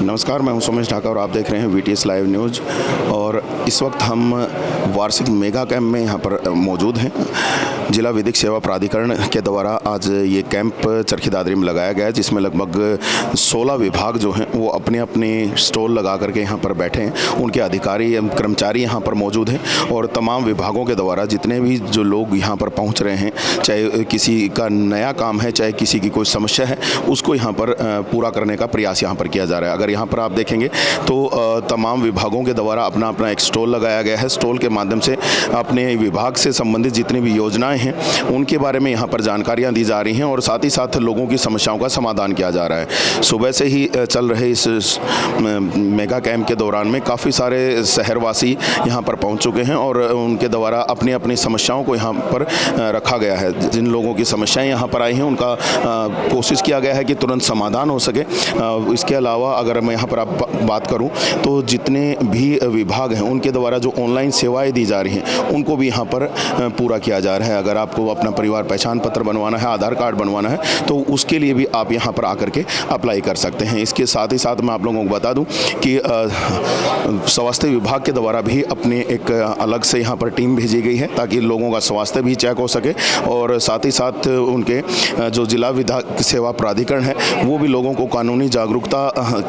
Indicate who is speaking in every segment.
Speaker 1: नमस्कार, मैं हूं सोमेश ढाका और आप देख रहे हैं VTS लाइव न्यूज़। और इस वक्त हम वार्षिक मेगा कैंप में यहां पर मौजूद हैं। जिला विधिक सेवा प्राधिकरण के द्वारा आज ये कैंप चरखी दादरी में लगाया गया है, जिसमें लगभग 16 विभाग जो हैं वो अपने अपने स्टॉल लगा करके यहाँ पर बैठे हैं। उनके अधिकारी एवं कर्मचारी यहाँ पर मौजूद हैं और तमाम विभागों के द्वारा जितने भी जो लोग यहाँ पर पहुँच रहे हैं, चाहे किसी का नया काम है, चाहे किसी की कोई समस्या है, उसको यहाँ पर पूरा करने का प्रयास यहाँ पर किया जा रहा है। अगर यहाँ पर आप देखेंगे तो तमाम विभागों के द्वारा अपना अपना एक स्टॉल लगाया गया है। स्टॉल के माध्यम से अपने विभाग से संबंधित जितनी भी योजनाएं हैं उनके बारे में यहाँ पर जानकारियाँ दी जा रही हैं और साथ ही साथ लोगों की समस्याओं का समाधान किया जा रहा है। सुबह से ही चल रहे इस मेगा कैंप के दौरान में काफ़ी सारे शहरवासी यहाँ पर पहुँच चुके हैं और उनके द्वारा अपनी अपनी समस्याओं को यहाँ पर रखा गया है। जिन लोगों की समस्याएं यहाँ पर आई हैं उनका कोशिश किया गया है कि तुरंत समाधान हो सके। इसके अलावा अगर मैं यहाँ पर आप बात करूँ तो जितने भी विभाग हैं उनके द्वारा जो ऑनलाइन सेवाएं दी जा रही हैं उनको भी यहाँ पर पूरा किया जा रहा है। अगर आपको अपना परिवार पहचान पत्र बनवाना है, आधार कार्ड बनवाना है, तो उसके लिए भी आप यहाँ पर आकर के अप्लाई कर सकते हैं। इसके साथ ही साथ मैं आप लोगों को बता दूं कि स्वास्थ्य विभाग के द्वारा भी अपने एक अलग से यहाँ पर टीम भेजी गई है ताकि लोगों का स्वास्थ्य भी चेक हो सके और साथ ही साथ उनके जो जिला विधिक सेवा प्राधिकरण है वो भी लोगों को कानूनी जागरूकता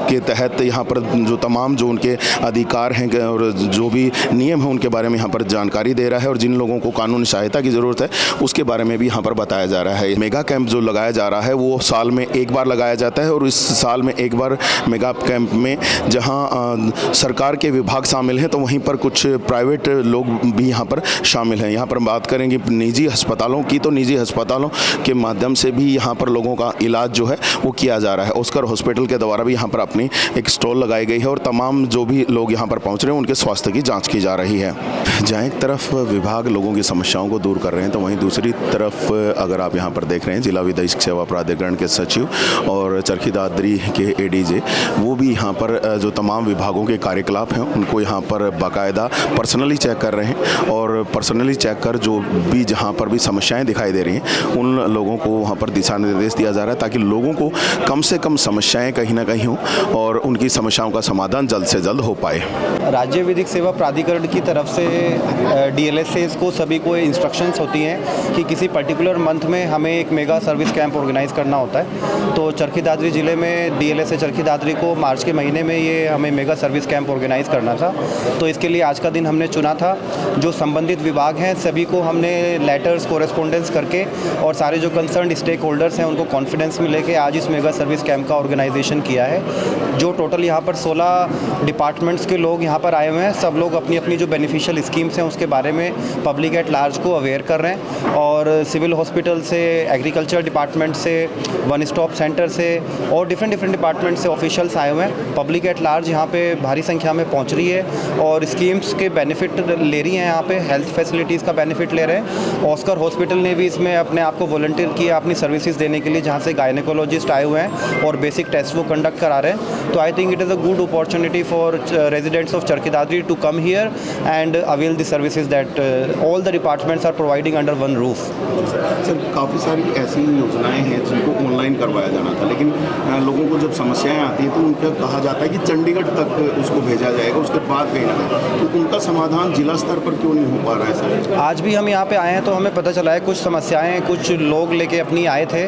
Speaker 1: के तहत यहाँ पर जो तमाम जो उनके अधिकार हैं और जो भी नियम हैं उनके बारे में यहाँ पर जानकारी दे रहा है और जिन लोगों को कानूनी सहायता की ज़रूरत है उसके बारे में भी यहाँ पर बताया जा रहा है। मेगा कैंप जो लगाया जा रहा है वो साल में एक बार लगाया जाता है और इस साल में एक बार मेगा कैंप में जहाँ सरकार के विभाग शामिल हैं तो वहीं पर कुछ प्राइवेट लोग भी यहाँ पर शामिल हैं। यहाँ पर बात करेंगे निजी अस्पतालों की, तो निजी अस्पतालों के माध्यम से भी यहाँ पर लोगों का इलाज जो है वो किया जा रहा है। ऑस्कर हॉस्पिटल के द्वारा भी यहाँ पर अपनी एक स्टॉल लगाई गई है और तमाम जो भी लोग यहाँ पर पहुँच रहे हैं उनके स्वास्थ्य की जाँच की जा रही है। जहाँ एक तरफ विभाग लोगों की समस्याओं को दूर कर रहे हैं तो वहीं दूसरी तरफ अगर आप यहाँ पर देख रहे हैं जिला विधिक सेवा प्राधिकरण के सचिव और चरखी दादरी के ADJ वो भी यहाँ पर जो तमाम विभागों के कार्यकलाप हैं उनको यहाँ पर बाकायदा पर्सनली चेक कर रहे हैं और पर्सनली चेक कर जो भी जहाँ पर भी समस्याएं दिखाई दे रही हैं उन लोगों को वहाँ पर दिशा निर्देश दिया जा रहा है ताकि लोगों को कम से कम समस्याएं कहीं ना कहीं हों और उनकी समस्याओं का समाधान जल्द से जल्द हो पाए।
Speaker 2: राज्य विधिक सेवा प्राधिकरण की तरफ से DLSAs को सभी को इंस्ट्रक्शंस होती हैं कि किसी पर्टिकुलर मंथ में हमें एक मेगा सर्विस कैंप ऑर्गेनाइज़ करना होता है। तो चरखी दादरी ज़िले में DLSA चरखी दादरी को मार्च के महीने में ये हमें मेगा सर्विस कैंप ऑर्गेनाइज़ करना था। तो इसके लिए आज का दिन हमने चुना था। जो संबंधित विभाग हैं सभी को हमने लेटर्स कोरेस्पोंडेंस करके और सारे जो कंसर्न स्टेक होल्डर्स हैं उनको कॉन्फिडेंस में लेके आज इस मेगा सर्विस कैंप का ऑर्गेनाइजेशन किया है। जो टोटल यहाँ पर 16 डिपार्टमेंट्स के लोग यहाँ पर आए हुए हैं। सब लोग अपनी अपनी जो बेनिफिशियल स्कीम्स हैं उसके बारे में पब्लिक एट लार्ज को अवेयर कर रहे हैं और सिविल हॉस्पिटल से, एग्रीकल्चर डिपार्टमेंट से, वन स्टॉप सेंटर से और डिफरेंट डिपार्टमेंट से ऑफिशियल्स आए हुए हैं। पब्लिक एट लार्ज यहाँ पे भारी संख्या में पहुँच रही है और स्कीम्स के बेनिफिट ले रही हैं। यहाँ पे हेल्थ फैसिलिटीज़ का बेनिफिट ले रहे हैं। ऑस्कर हॉस्पिटल ने भी इसमें अपने आप को वॉलंटियर किया अपनी सर्विसेज देने के लिए, जहाँ से गायनेकोलॉजिस्ट आए हुए हैं और बेसिक टेस्ट वो कंडक्ट करा रहे हैं। तो I think it is a good opportunity for residents of Charkhi Dadri to come here and avail the services that all the departments are providing under one roof.
Speaker 1: Sir, काफ़ी सारी ऐसी योजनाएं हैं जिनको ऑनलाइन करवाया जाना था, लेकिन लोगों को जब समस्याएं आती हैं तो उनका कहा जाता है कि चंडीगढ़ तक उसको भेजा जाएगा, उसके बाद कहीं ना कहीं, तो उनका समाधान जिला स्तर पर क्यों नहीं हो पा रहा है सर?
Speaker 2: आज भी हम यहाँ पे आए हैं तो हमें पता चला है कुछ समस्याएं कुछ लोग लेके अपनी आए थे,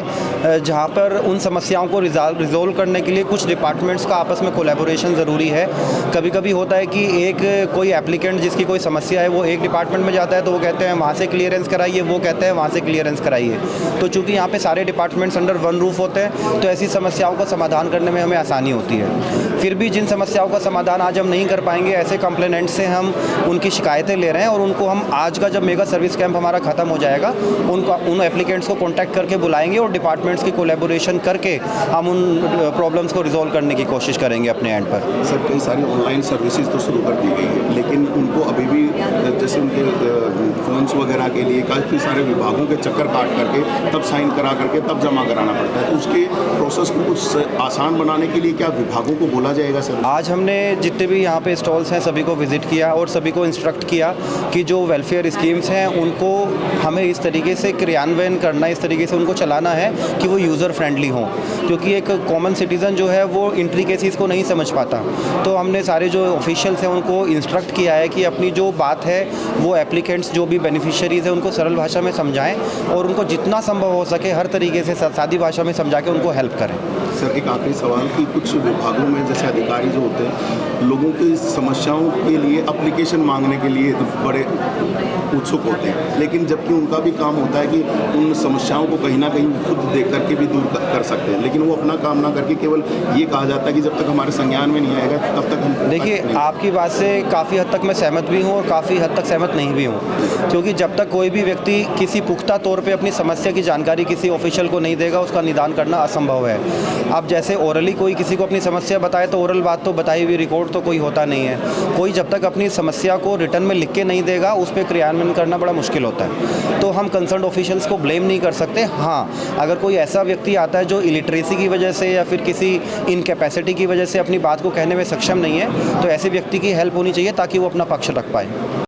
Speaker 2: जहाँ पर उन समस्याओं को रिजोल्व करने के लिए कुछ डिपार्टमेंट्स का आपस में कोलैबोरेशन ज़रूरी है। कभी कभी होता है कि एक कोई एप्लीकेंट जिसकी कोई समस्या है वो एक डिपार्टमेंट में जाता है तो वो कहते हैं वहाँ से क्लियरेंस कराइए, वो कहते हैं वहाँ से क्लियरेंस कराइए। तो चूँकि यहाँ पे सारे डिपार्टमेंट्स अंडर वन रूफ होते हैं तो ऐसी समस्याओं का समाधान करने में हमें आसानी होती है। फिर भी जिन समस्याओं का समाधान आज हम नहीं कर पाएंगे, ऐसे कंप्लेनेंट से हम उनकी शिकायतें ले रहे हैं और उनको हम आज का जब मेगा सर्विस कैंप हमारा ख़त्म हो जाएगा उन एप्लीकेंट्स को कॉन्टैक्ट करके बुलाएंगे और डिपार्टमेंट्स की कोलैबोरेशन करके हम उन प्रॉब्लम्स को रिजॉल्व करने की कोशिश करेंगे अपने एंड पर।
Speaker 1: सर, कई सारी ऑनलाइन सर्विसेज तो शुरू कर दी गई है लेकिन उनको अभी भी जैसे उनके फॉर्म्स वगैरह के लिए काफ़ी सारे विभागों के चक्कर काट करके तब साइन करा करके तब जमा कराना पड़ता है। तो उसके प्रोसेस को कुछ आसान बनाने के लिए क्या विभागों को बोला जाएगा सर?
Speaker 2: आज हमने जितने भी यहाँ पे स्टॉल्स हैं सभी को विज़िट किया और सभी को इंस्ट्रक्ट किया कि जो वेलफेयर स्कीम्स हैं उनको हमें इस तरीके से क्रियान्वयन करना, इस तरीके से उनको चलाना है कि वो यूज़र फ्रेंडली हों, क्योंकि एक कॉमन सिटीज़न जो है वो इंट्रिकेसीज़ को नहीं समझ पाता। तो हमने सारे जो ऑफिशियल्स हैं उनको इंस्ट्रक्ट किया है कि अपनी जो बात है वो एप्लीकेंट्स जो भी बेनिफिशियरीज़ हैं उनको सरल भाषा में समझाएं और उनको जितना संभव हो सके हर तरीके से सादी भाषा में समझा के उनको हेल्प करें।
Speaker 1: सर एक आखिरी सवाल कि कुछ विभागों में जैसे अधिकारी जो होते हैं लोगों की समस्याओं के लिए एप्लीकेशन मांगने के लिए तो बड़े उत्सुक होते हैं, लेकिन जबकि उनका भी काम होता है कि उन समस्याओं को कहीं ना कहीं खुद देख करके भी दूर कर सकते हैं, लेकिन वो अपना काम ना करके केवल ये कहा जाता है कि जब तक हमारे संज्ञान में नहीं आएगा तब तक हम।
Speaker 2: देखिए आपकी बात से काफ़ी हद तक मैं सहमत भी हूँ और काफ़ी हद तक सहमत नहीं भी हूँ, क्योंकि जब तक कोई भी व्यक्ति किसी पुख्ता तौर पे अपनी समस्या की जानकारी किसी ऑफिशियल को नहीं देगा उसका निदान करना असंभव है। अब जैसे ओरली कोई किसी को अपनी समस्या बताए तो ओरल बात तो बताई हुई रिकॉर्ड तो कोई होता नहीं है, कोई जब तक अपनी समस्या को रिटर्न में लिख के नहीं देगा उस पर क्रियान्वयन करना बड़ा मुश्किल होता है। तो हम कंसर्न ऑफिशियल्स को ब्लेम नहीं कर सकते। हाँ, अगर कोई ऐसा व्यक्ति आता है जो इलिटरेसी की वजह से या फिर किसी इनकैपेसिटी की वजह से अपनी बात को कहने में सक्षम नहीं है तो ऐसे व्यक्ति की हेल्प होनी चाहिए ताकि वो अपना पक्ष रख पाए।